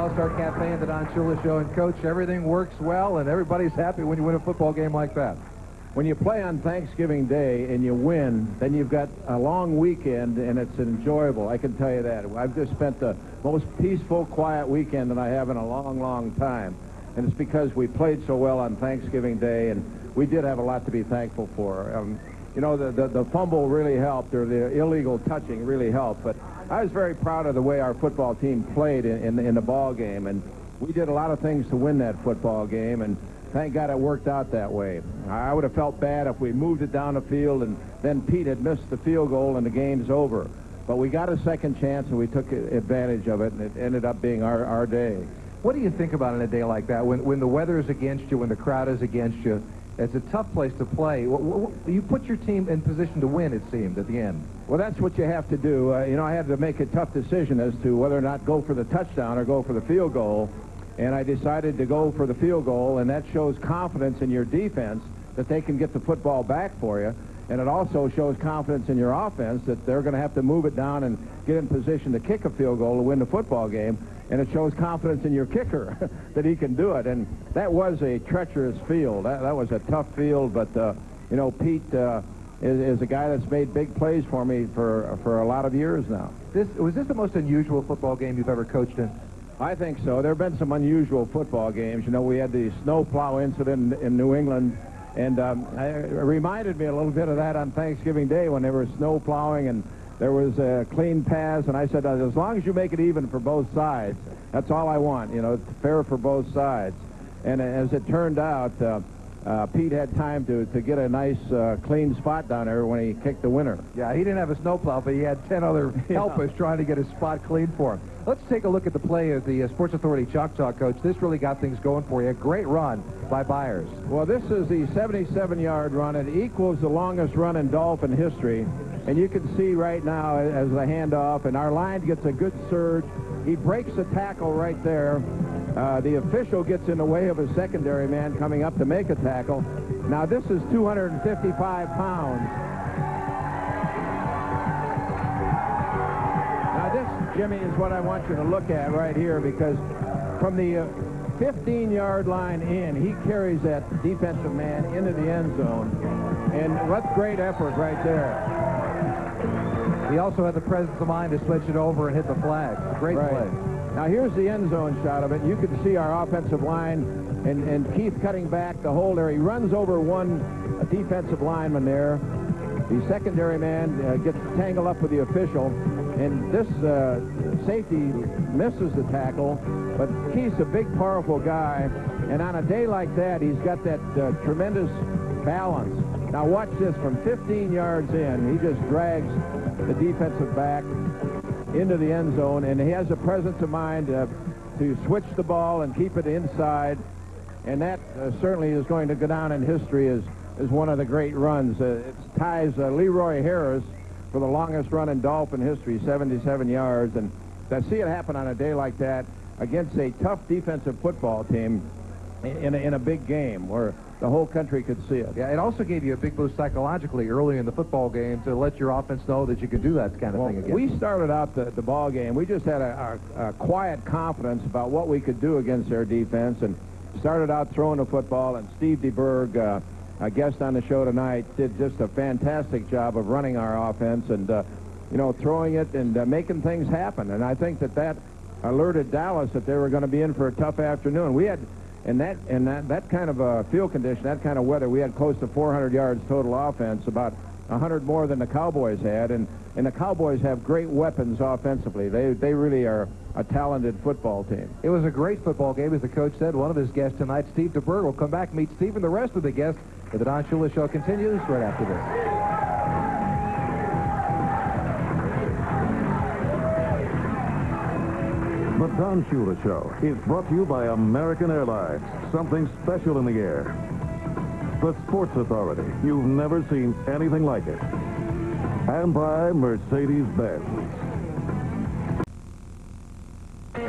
All-Star Cafe and the Don Shula Show. And, Coach, everything works well, and everybody's happy when you win a football game like that. When you play on Thanksgiving Day and you win, then you've got a long weekend, and it's enjoyable. I can tell you that. I've just spent the most peaceful, quiet weekend that I have in a long, long time. And it's because we played so well on Thanksgiving Day, and we did have a lot to be thankful for. You know, the fumble really helped, or the illegal touching really helped. But I was very proud of the way our football team played in the ball game, and we did a lot of things to win that football game, and thank God it worked out that way. I would have felt bad if we moved it down the field and then Pete had missed the field goal and the game's over. But we got a second chance, and we took advantage of it, and it ended up being our day. What do you think about in a day like that, when the weather is against you, when the crowd is against you? It's a tough place to play. You put your team in position to win, it seemed, at the end. Well, that's what you have to do. You know, I had to make a tough decision as to whether or not go for the touchdown or go for the field goal. And I decided to go for the field goal, and that shows confidence in your defense that they can get the football back for you. And it also shows confidence in your offense that they're going to have to move it down and get in position to kick a field goal to win the football game. And it shows confidence in your kicker that he can do it. And that was a treacherous field. That was a tough field, but, you know, Pete is a guy that's made big plays for me for a lot of years now. Was this the most unusual football game you've ever coached in? I think so. There have been some unusual football games. You know, we had the snowplow incident in New England, and it reminded me a little bit of that on Thanksgiving Day when they were snow plowing and there was a clean pass, and I said, as long as you make it even for both sides, that's all I want. You know, it's fair for both sides. And as it turned out, Pete had time to get a nice clean spot down there when he kicked the winner. Yeah, he didn't have a snowplow, but he had 10 other helpers trying to get his spot clean for him. Let's take a look at the play of the Sports Authority Choctaw, Coach. This really got things going for you. A great run by Byers. Well, this is the 77-yard run. It equals the longest run in Dolphin history. And you can see right now as the handoff, and our line gets a good surge. He breaks the tackle right there. The official gets in the way of a secondary man coming up to make a tackle. Now, this is 255 pounds. Now, this, Jimmy, is what I want you to look at right here, because from the 15-yard line in, he carries that defensive man into the end zone. And what great effort right there. He also had the presence of mind to switch it over and hit the flag. A great play. Now, here's the end zone shot of it. You can see our offensive line and Keith cutting back the hole there. He runs over one defensive lineman there. The secondary man gets tangled up with the official, and this safety misses the tackle, but Keith's a big, powerful guy, and on a day like that, he's got that tremendous balance. Now, watch this. From 15 yards in, he just drags the defensive back into the end zone, and he has a presence of mind to switch the ball and keep it inside, and that certainly is going to go down in history as one of the great runs. It ties Leroy Harris for the longest run in Dolphin history, 77 yards, and to see it happen on a day like that against a tough defensive football team in a big game where the whole country could see it. Yeah, it also gave you a big boost psychologically early in the football game to let your offense know that you could do that kind of thing again. We started out the ball game. We just had a quiet confidence about what we could do against their defense, and started out throwing the football, and Steve DeBerg, a guest on the show tonight, did just a fantastic job of running our offense and, you know, throwing it and making things happen. And I think that alerted Dallas that they were going to be in for a tough afternoon. We had... In that kind of field condition, that kind of weather, we had close to 400 yards total offense, about 100 more than the Cowboys had. And the Cowboys have great weapons offensively. They really are a talented football team. It was a great football game, as the coach said. One of his guests tonight, Steve DeBerg, will come back, meet Steve and the rest of the guests. The Don Shula Show continues right after this. The Don Shula Show is brought to you by American Airlines. Something special in the air. The Sports Authority. You've never seen anything like it. And by Mercedes-Benz. All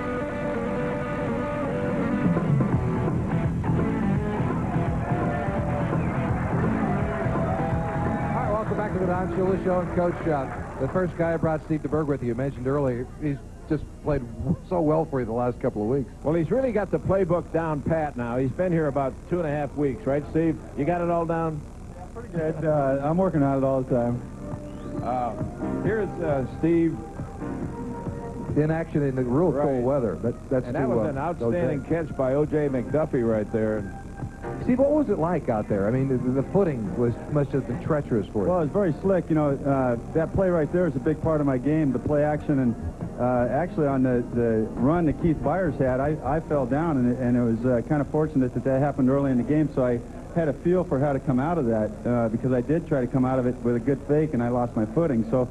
right, welcome back to the Don Shula Show. And Coach, the first guy I brought Steve DeBerg with you mentioned earlier, he's just played so well for you the last couple of weeks. Well, he's really got the playbook down pat now. He's been here about 2.5 weeks, right, Steve? You got it all down? Yeah, pretty good. I'm working on it all the time. Here's Steve. In action in the real cold weather. That's and that was an outstanding catch by O.J. McDuffie right there. Steve, what was it like out there? I mean, the footing must have been treacherous for you. Well, it's very slick. You know, that play right there is a big part of my game, the play action. And actually, on the run that Keith Byers had, I fell down, and it was kind of fortunate that happened early in the game, so I had a feel for how to come out of that because I did try to come out of it with a good fake, and I lost my footing. So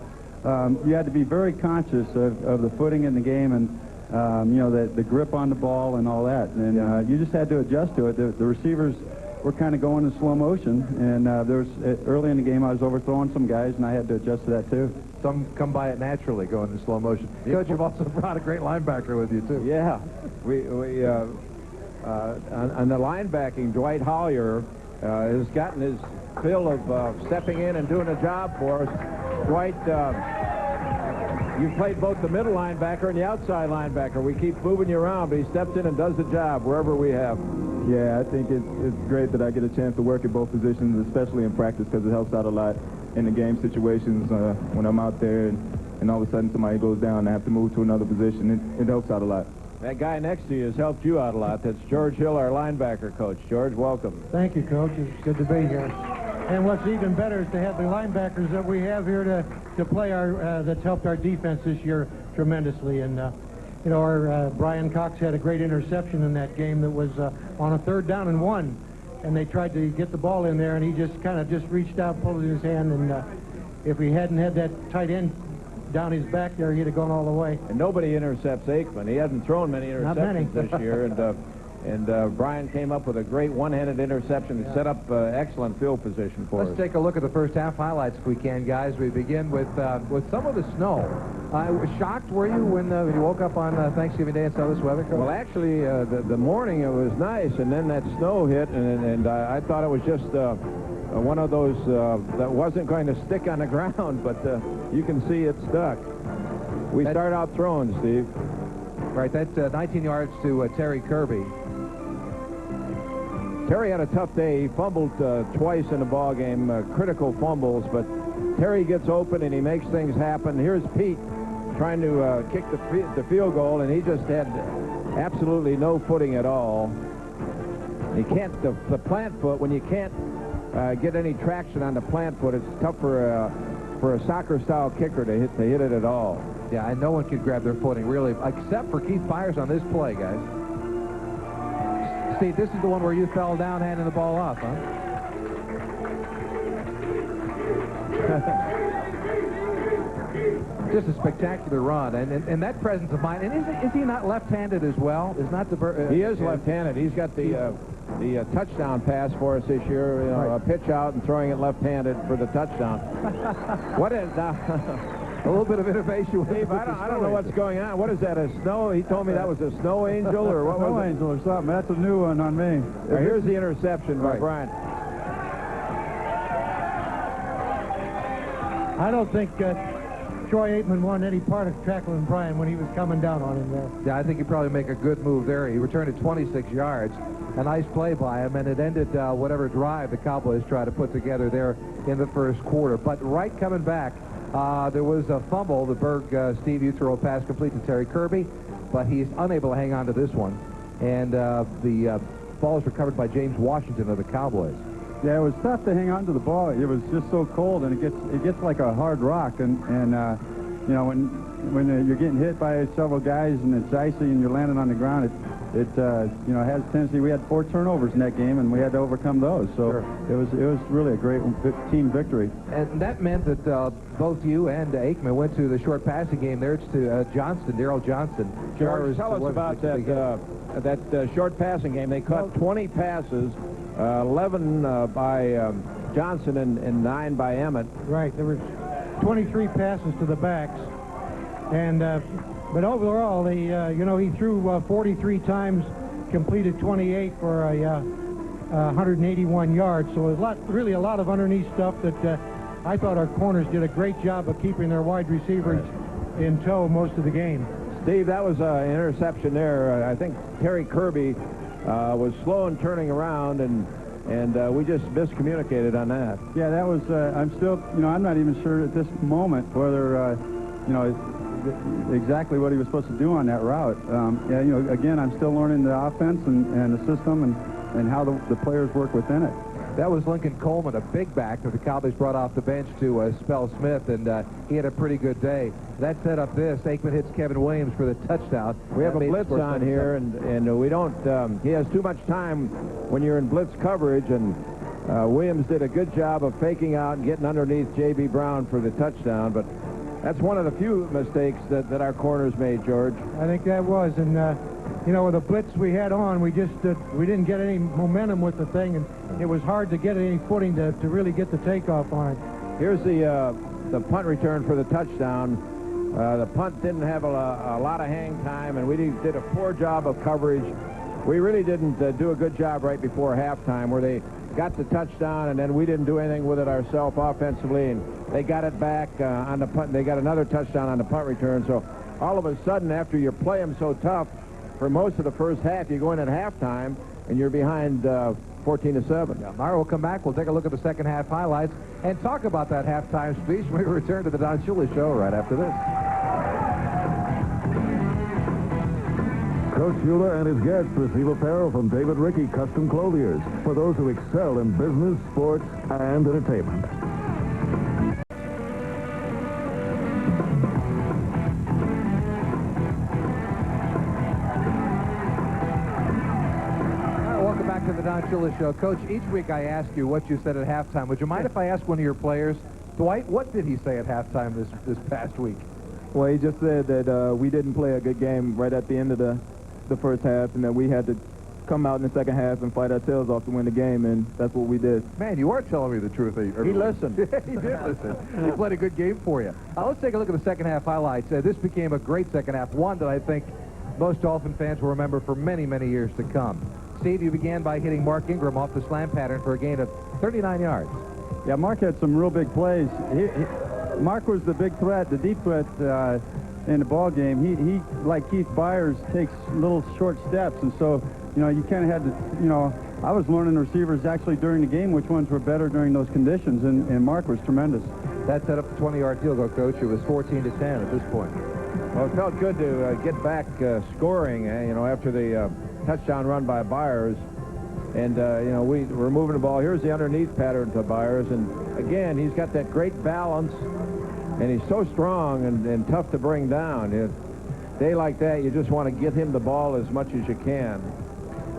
you had to be very conscious of the footing in the game and you know, the grip on the ball and all that. And you just had to adjust to it. The receivers were kind of going in slow motion, and early in the game I was overthrowing some guys, and I had to adjust to that too. Some come by it naturally, going in slow motion. Coach, you've also brought a great linebacker with you too. Yeah, on the linebacking, Dwight Hollier has gotten his fill of stepping in and doing a job for us. Dwight, you've played both the middle linebacker and the outside linebacker. We keep moving you around, but he steps in and does the job wherever we have. Yeah, I think it's great that I get a chance to work at both positions, especially in practice, because it helps out a lot in the game situations when I'm out there and all of a sudden somebody goes down and I have to move to another position. It helps out a lot. That guy next to you has helped you out a lot. That's George Hill, our linebacker coach. George, welcome. Thank you, Coach. It's good to be here. And what's even better is to have the linebackers that we have here to play that's helped our defense this year tremendously. And, you know, our Brian Cox had a great interception in that game that was on a 3rd down and 1. And they tried to get the ball in there, and he just kind of reached out, pulled it in his hand, and if he hadn't had that tight end down his back there, he'd have gone all the way. And nobody intercepts Aikman. He hasn't thrown many interceptions this year, and Brian came up with a great one-handed interception and set up excellent field position for us. Let's take a look at the first half highlights if we can, guys. We begin with some of the snow. Shocked were you when you woke up on Thanksgiving Day and saw this weather, Coach? Well, actually, the morning it was nice, and then that snow hit, and I thought it was just one of those that wasn't going to stick on the ground, but you can see it stuck. We start out throwing, Steve. Right, that's 19 yards to Terry Kirby. Terry had a tough day. He fumbled twice in the ball game, critical fumbles, but Terry gets open and he makes things happen. Here's Pete trying to kick the field goal, and he just had absolutely no footing at all. You can't, the plant foot, when you can't get any traction on the plant foot, it's tough for a soccer-style kicker to hit it at all. Yeah, and no one could grab their footing, really, except for Keith Byers on this play, guys. Steve, this is the one where you fell down handing the ball off, huh? Just a spectacular run, and that presence of mind. And is he not left-handed as well? Is not DeBerg? He is left-handed. He's got the touchdown pass for us this year. You know, a pitch out and throwing it left-handed for the touchdown. What is a little bit of innovation? Steve, I don't know what's going on. What is that? A snow? He told me that was a snow angel, or what? Snow angel or something. That's a new one on me. Now, here's the interception by Bryant. I don't think Troy Aikman wanted any part of tackling Brian when he was coming down on him there. Yeah, I think he'd probably make a good move there. He returned it 26 yards. A nice play by him, and it ended whatever drive the Cowboys tried to put together there in the first quarter. But right coming back, there was a fumble. The Berg, Steve, you throw a pass complete to Terry Kirby, but he's unable to hang on to this one. And the ball is recovered by James Washington of the Cowboys. Yeah, it was tough to hang on to the ball. It was just so cold, and it gets like a hard rock. And you know, when you're getting hit by several guys and it's icy and you're landing on the ground, it you know, has a tendency. We had 4 turnovers in that game, and we had to overcome those. So sure. it was really a great team victory. And that meant that both you and Aikman went to the short passing game there. It's to Johnston, Darrell Johnston. George, tell us about that short passing game. They caught 20 passes, 11 by Johnson and 9 by Emmett. Right. There were 23 passes to the backs, and but overall, they you know, he threw 43 times, completed 28 for 181 yards. So really a lot of underneath stuff that I thought our corners did a great job of keeping their wide receivers in tow most of the game. Steve, that was an interception there. I think Terry Kirby was slow in turning around, and we just miscommunicated on that. Yeah, that was, I'm still, I'm not even sure at this moment whether, exactly what he was supposed to do on that route. Yeah, again, I'm still learning the offense and the system and how the players work within it. That was Lincoln Coleman, a big back that the Cowboys brought off the bench to spell Smith, and he had a pretty good day. That set up this. Aikman hits Kevin Williams for the touchdown. We have a blitz on here, and we don't, he has too much time when you're in blitz coverage, and Williams did a good job of faking out and getting underneath J.B. Brown for the touchdown, but that's one of the few mistakes that our corners made, George. I think that was, and with the blitz we had on, we didn't get any momentum with the thing, and it was hard to get any footing to really get the takeoff on it. Here's the punt return for the touchdown. The punt didn't have a lot of hang time, and we did a poor job of coverage. We really didn't do a good job right before halftime, where they got the touchdown, and then we didn't do anything with it ourselves offensively, and they got it back on the punt. They got another touchdown on the punt return. So all of a sudden, after you play them so tough for most of the first half, you go in at halftime, and you're behind 14-7. Yeah, Mara will come back. We'll take a look at the second half highlights and talk about that halftime speech when we return to the Don Shula Show right after this. Coach Shula and his guests receive apparel from David Rickey Custom Clothiers for those who excel in business, sports, and entertainment. Welcome back to the Don Shula Show. Coach, each week I ask you what you said at halftime. Would you mind if I ask one of your players? Dwight, what did he say at halftime this past week? Well, he just said that we didn't play a good game right at the end of the first half, and that we had to come out in the second half and fight our tails off to win the game, and that's what we did. Man, you are telling me the truth. He listened. He did listen. He played a good game for you. Let's take a look at the second half highlights. This became a great second half, one that I think most Dolphin fans will remember for many, many years to come. Steve, you began by hitting Mark Ingram off the slam pattern for a gain of 39 yards. Yeah, Mark had some real big plays. Mark was the big threat, the deep threat in the ball game. He like Keith Byers, takes little short steps, and so you kind of had to, I was learning receivers actually during the game which ones were better during those conditions, and Mark was tremendous. That set up the 20-yard field goal, Coach. It was 14-10 at this point. Well, it felt good to get back scoring, after the touchdown run by Byers. And, we're moving the ball. Here's the underneath pattern to Byers. And, again, he's got that great balance, and he's so strong and tough to bring down. A day like that, you just want to get him the ball as much as you can.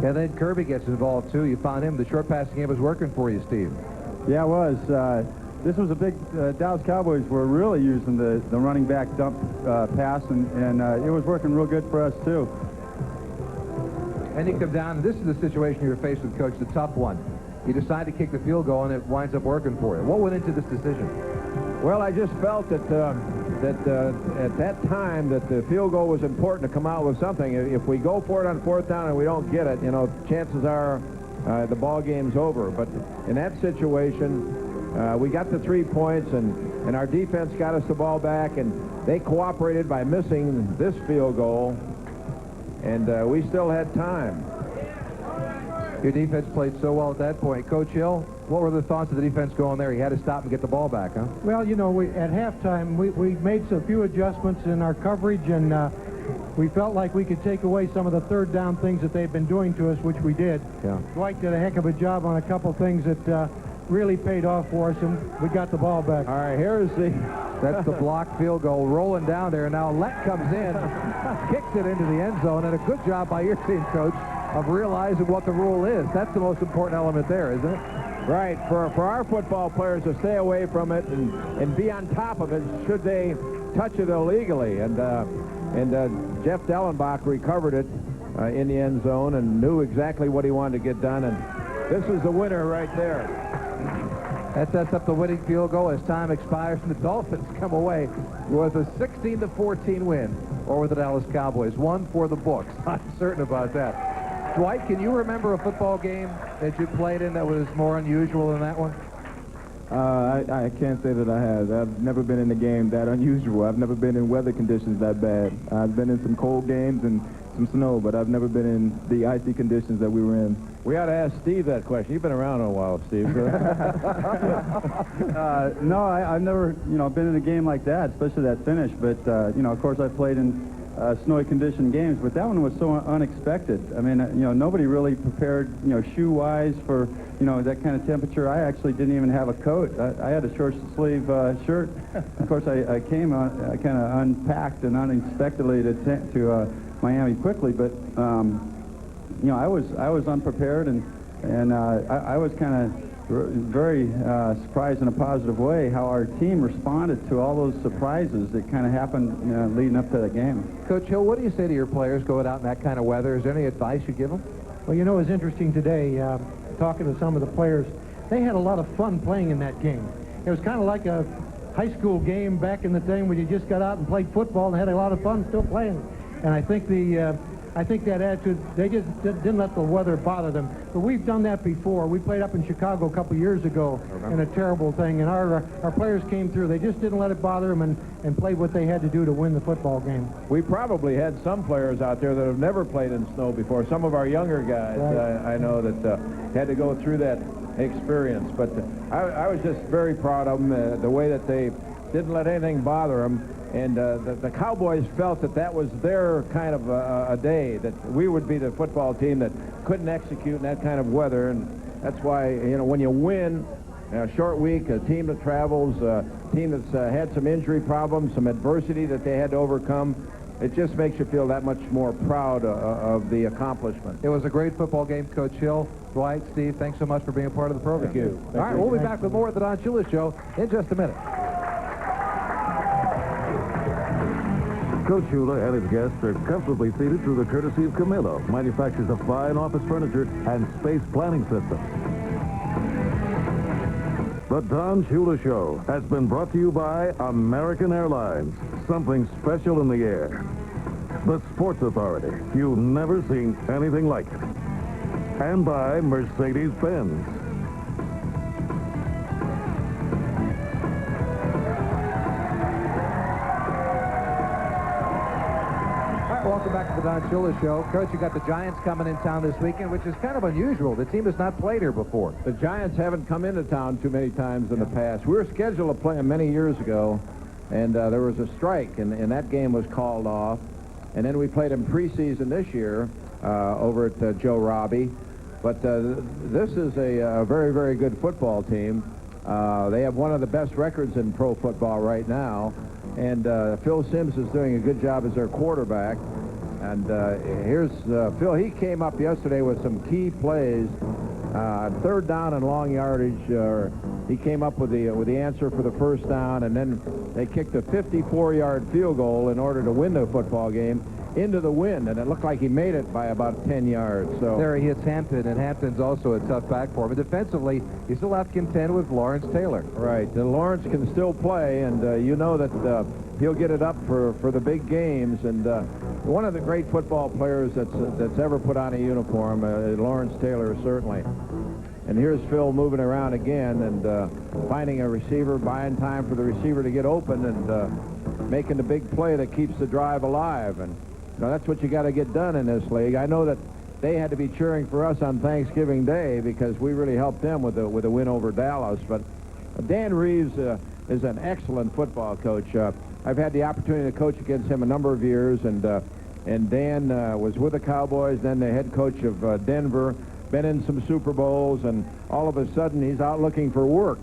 And then Kirby gets involved, too. You found him. The short passing game was working for you, Steve. Yeah, it was. This was a big, Dallas Cowboys were really using the running back dump pass, and it was working real good for us, too. And you come down, and this is the situation you're faced with, Coach, the tough one. You decide to kick the field goal, and it winds up working for you. What went into this decision? Well, I just felt that at that time that the field goal was important to come out with something. If we go for it on fourth down and we don't get it, chances are the ball game's over. But in that situation, we got the 3 points, and our defense got us the ball back, and they cooperated by missing this field goal. And we still had time. Your defense played so well at that point. Coach Hill, what were the thoughts of the defense going there? He had to stop and get the ball back, huh? Well, at halftime, we made a few adjustments in our coverage, and we felt like we could take away some of the third down things that they've been doing to us, which we did. Yeah. Dwight did a heck of a job on a couple things that really paid off for us, and we got the ball back. All right, here's That's the blocked field goal rolling down there. Now Lett comes in, kicks it into the end zone, and a good job by your team, Coach, of realizing what the rule is. That's the most important element there, isn't it? Right. For our football players to stay away from it and be on top of it should they touch it illegally. And Jeff Dellenbach recovered it in the end zone and knew exactly what he wanted to get done. And this is the winner right there. That sets up the winning field goal as time expires, and the Dolphins come away with a 16-14 win over the Dallas Cowboys. One for the books. I'm certain about that. Dwight, can you remember a football game that you played in that was more unusual than that one? I can't say that I have. I've never been in a game that unusual. I've never been in weather conditions that bad. I've been in some cold games and some snow, but I've never been in the icy conditions that we were in. We ought to ask Steve that question. You've been around a while, Steve. No, I've never, been in a game like that, especially that finish. But, of course, I played in snowy condition games, but that one was so unexpected. I mean, nobody really prepared, shoe-wise for, that kind of temperature. I actually didn't even have a coat. I had a short-sleeve shirt. Of course, I came I kind of unpacked and unexpectedly to Miami quickly, but I was unprepared, and I was kind of very surprised in a positive way how our team responded to all those surprises that kind of happened leading up to the game. Coach Hill, what do you say to your players going out in that kind of weather? Is there any advice you give them? Well, it was interesting today, talking to some of the players. They had a lot of fun playing in that game. It was kind of like a high school game back in the day when you just got out and played football and had a lot of fun still playing. And I think that attitude, they just didn't let the weather bother them. But we've done that before. We played up in Chicago a couple years ago in a terrible thing, and our players came through. They just didn't let it bother them and played what they had to do to win the football game. We probably had some players out there that have never played in snow before. Some of our younger guys, right. I know that had to go through that experience. But I was just very proud of them, the way that they didn't let anything bother them. And the Cowboys felt that was their kind of a day, that we would be the football team that couldn't execute in that kind of weather. And that's why, when you win a short week, a team that travels, a team that's had some injury problems, some adversity that they had to overcome, it just makes you feel that much more proud of the accomplishment. It was a great football game, Coach Hill. Dwight, Steve, thanks so much for being a part of the program. Thank you. All right, we'll be back with more of the Don Shula Show in just a minute. Coach Shula and his guests are comfortably seated through the courtesy of Camillo, manufacturers of fine office furniture and space planning systems. The Don Shula Show has been brought to you by American Airlines. Something special in the air. The Sports Authority. You've never seen anything like it. And by Mercedes-Benz. Welcome back to the Don Shula Show. Coach, you got the Giants coming in town this weekend, which is kind of unusual. The team has not played here before. The Giants haven't come into town too many times in the past. We were scheduled to play them many years ago, and there was a strike, and that game was called off. And then we played them preseason this year over at Joe Robbie. But this is a very, very good football team. They have one of the best records in pro football right now. And Phil Simms is doing a good job as their quarterback. And here's Phil. He came up yesterday with some key plays. Third down and long yardage. He came up with the answer for the first down, and then they kicked a 54-yard field goal in order to win the football game into the wind, and it looked like he made it by about 10 yards. So there he hits Hampton, and Hampton's also a tough back for him. But defensively, you still have to contend with Lawrence Taylor. Right, and Lawrence can still play, and you know that he'll get it up for the big games. And one of the great football players that's ever put on a uniform, Lawrence Taylor, certainly. And here's Phil moving around again and finding a receiver, buying time for the receiver to get open, and making the big play that keeps the drive alive. And that's what you got to get done in this league. I know that they had to be cheering for us on Thanksgiving Day because we really helped them with a win over Dallas. But Dan Reeves is an excellent football coach. I've had the opportunity to coach against him a number of years, and Dan was with the Cowboys, then the head coach of Denver, been in some Super Bowls, and all of a sudden he's out looking for work.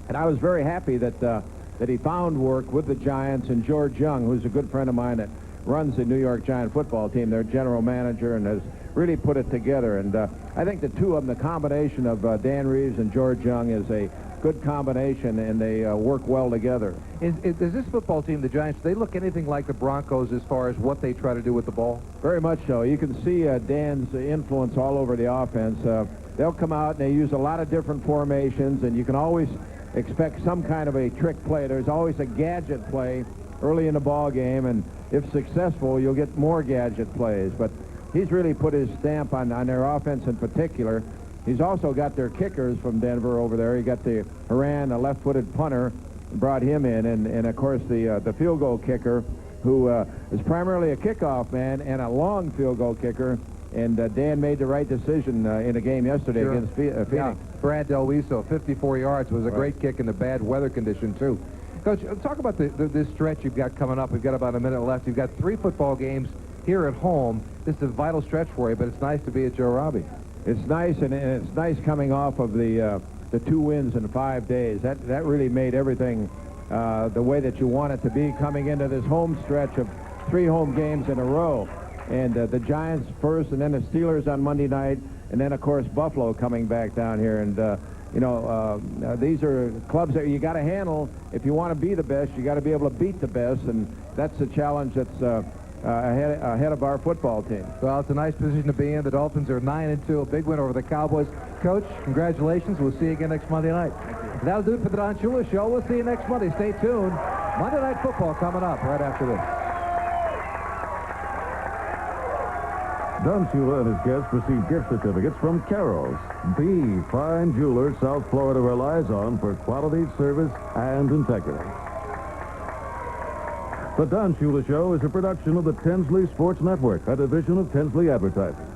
And I was very happy that he found work with the Giants, and George Young, who's a good friend of mine that runs the New York Giant football team, their general manager, and has really put it together. And I think the two of them, the combination of Dan Reeves and George Young, is a good combination, and they work well together. Is this football team, the Giants, do they look anything like the Broncos as far as what they try to do with the ball? Very much so. You can see Dan's influence all over the offense. They'll come out and they use a lot of different formations, and you can always expect some kind of a trick play. There's always a gadget play early in the ball game, and if successful, you'll get more gadget plays. But he's really put his stamp on their offense in particular. He's also got their kickers from Denver over there. He got the Haran, a left-footed punter, brought him in, and of course the field goal kicker, who is primarily a kickoff man and a long field goal kicker. And Dan made the right decision in a game yesterday against Phoenix. Yeah. Brad Delviso, 54 yards, was a great kick in the bad weather condition, too. Coach, talk about this stretch you've got coming up. We've got about a minute left. You've got 3 football games here at home. This is a vital stretch for you, but it's nice to be at Joe Robbie. It's nice, and it's nice coming off of the 2 wins in 5 days. That really made everything the way that you want it to be coming into this home stretch of 3 home games in a row. And the Giants first, and then the Steelers on Monday night, and then, of course, Buffalo coming back down here. And, these are clubs that you got to handle. If you want to be the best, you got to be able to beat the best, and that's the challenge that's ahead of our football team. Well, it's a nice position to be in. The Dolphins are 9-2, a big win over the Cowboys. Coach, congratulations. We'll see you again next Monday night. That'll do it for the Don Shula Show. We'll see you next Monday. Stay tuned. Monday Night Football coming up right after this. Don Shula and his guests receive gift certificates from Carroll's, the fine jeweler South Florida relies on for quality, service, and integrity. The Don Shula Show is a production of the Tinsley Sports Network, a division of Tinsley Advertising.